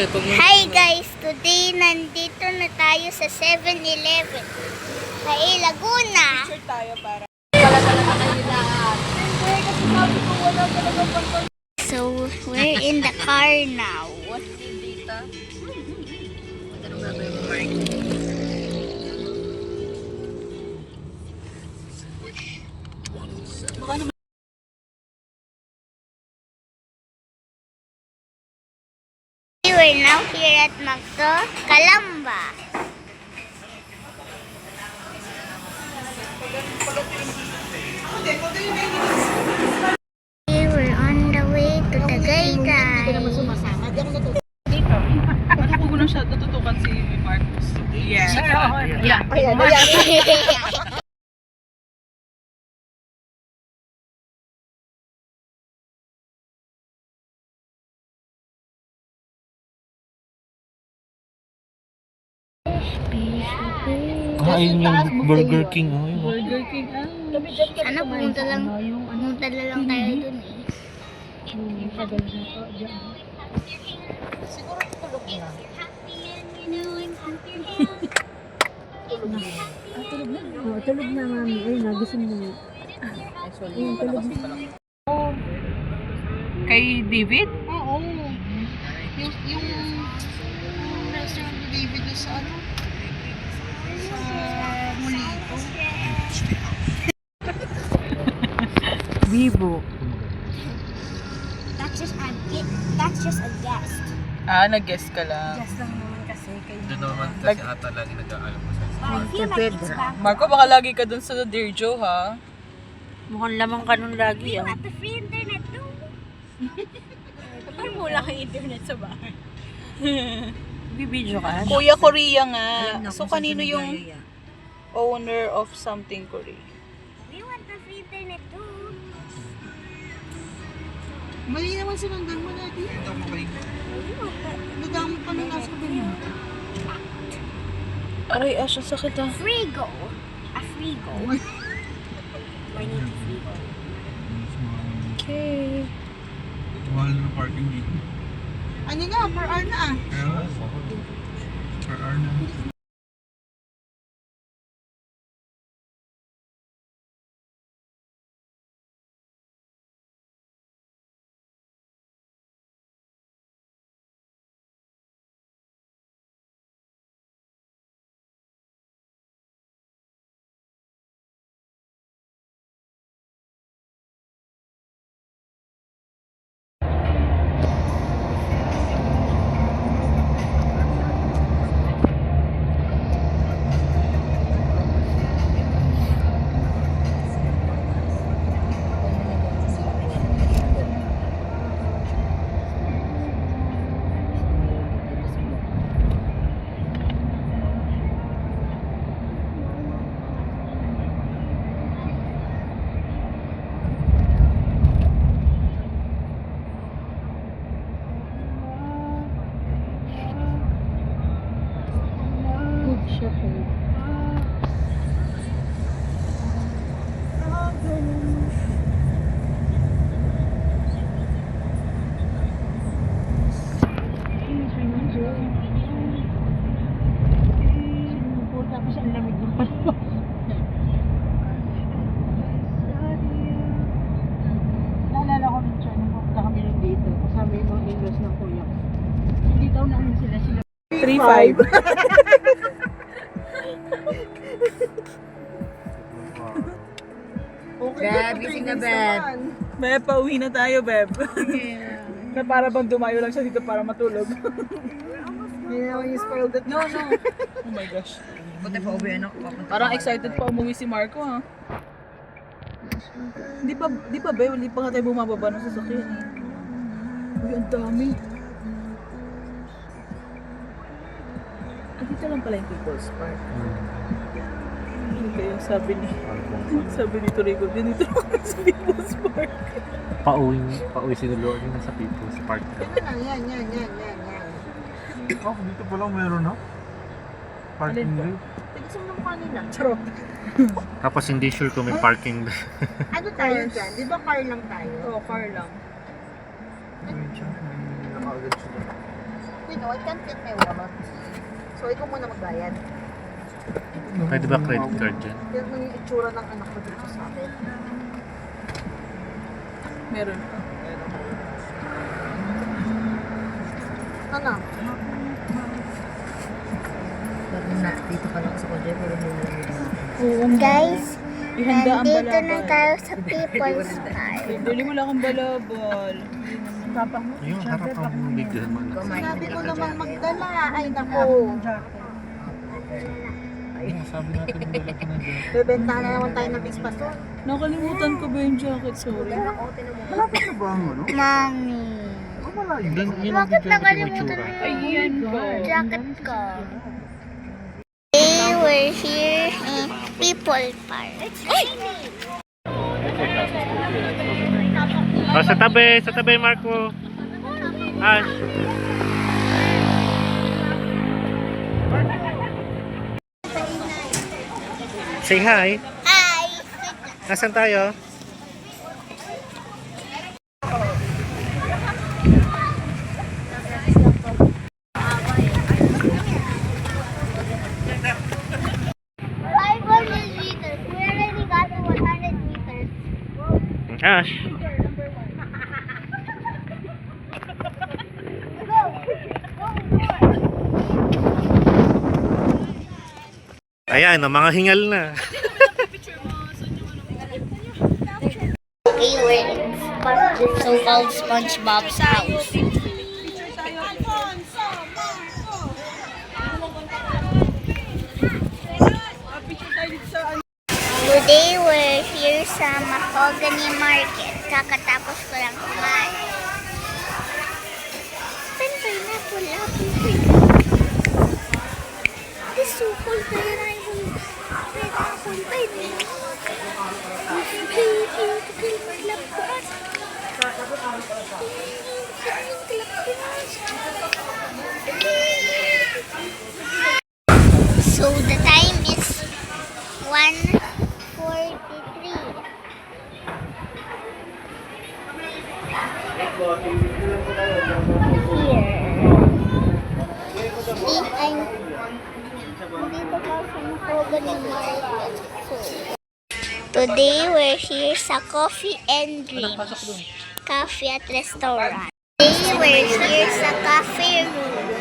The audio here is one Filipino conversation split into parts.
Hi guys! Today nandito na tayo sa 7-Eleven sa Laguna. Picture tayo para. So, we're in the car now. We're now here at Magto Calamba. Okay, we're on the way to Tagaytay. Ano ko na siya tututukan si Marcos? Yeah. Ayun yung Burger King. Oh, yun. Burger King. Sana pumunta na lang tayo dun eh. Siguro tulog na. Tulog na mami. Ay, nagising na. Ayun, tulog na. Kay David? Oo. Yung restaurant ni David doon sa ano? Sa Mulito. Vivo. That's just a guest. Ah, nag-guess ka lang. Just lang naman kasi kay Doon naman kasi ata lagi nag-aalam ko sa Marco, baka lagi ka doon sa Dirjo, ha? mukhang lamang ka nun lagi ah. The free internet too. Parang wala kang internet sa bahay. Bibidyo ka? Kuya Korea nga. Alam na So, kung saan kanino siya yung nagaya. owner of something Korea? We want the free internet too. Mali naman sinundan mo natin. Nadami pa na nasa kabila. Aray, asya sakit ah. Frigo. A frigo. I need a frigo. Okay. Mahal na parking dito. Ano nga, per hour na ah. Per hour na. Good shepherd. Tapos ang lamig ng panahon. Naalala ko nung siya nung pupunta kami nung dito. Kasama yung mga in-laws ng kuya ko. Hindi daw namin sila 3-5. Beb, gising na Beb. Beb, pauwi na tayo, Beb. Na para bang dumayo lang siya dito para matulog. Hindi na ako yung spoiled at No. Oh my gosh. Buti pa uwi anak. Parang excited pa umuwi si Marco, ha? Di pa, Beb, hindi pa nga tayo bumababa ng sasakyan. Uy, ang dami. Dito lang pala yung People's Park. Okay, yung sabi ni Torigo, dito lang kami sa People's Park. Pauwi sinuloan yung nasa People's Park. Yan. Oh, dito pa lang meron na. Parking lot. Tigasong ng kanina. Charot. Tapos hindi sure kung may parking. Ano tayo dyan? Di ba car lang tayo? Oo, car lang. Nakaagad sila. you know, I can't get my wallet. So, ikaw muna magbayad. Pwede ba credit card dyan? Yan mo yung itsura ng anak ko dito sa akin. Meron pa. Ano? Guys, Ihanda ang nandito na balabal. tayo sa People's Park. Dali mo lang ang balabal. Tapang mo. Yung harap ang bigyan mo. Sinabi ko namang magdala. Ay, naku. Sabi natin yung dala ka na dyan. Bebenta na naman tayo ng Bispason. Nakalimutan ko ba yung jacket? Sorry. Malapit na ba ang ano? Mami, Yun ang bakit bigyan natin yung nakalimutan itsura. mo Ayan po. yung jacket ko? They were here in People Park. Oh, sa tabi, Marco. Ash. Say hi. Hi! Nasaan tayo? Five hundred meters. We already got to 100 meters. Ash. Ayan, mga hingal na. We were in the so-called SpongeBob's house. Today we're here sa Mahogany Market. Kakatapos ko lang kumain. Pen pineapple, apple tree. This so cold pineapple. Pineapple, So the time is 1:43. Today we're here sa Coffee and Drinks. Cafe at restaurant. Today we're here sa cafe room.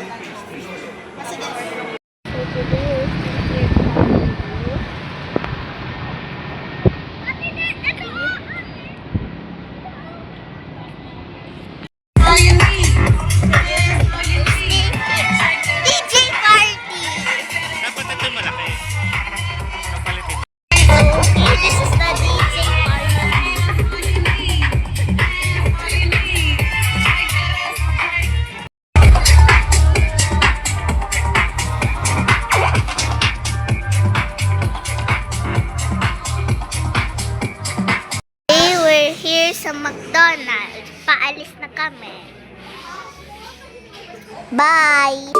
So today we're here DJ party! Dapat ito malaki. Kapalitin. Okay, this is the DJ party. Today we're here sa McDonald's. Paalis na kami. Bye!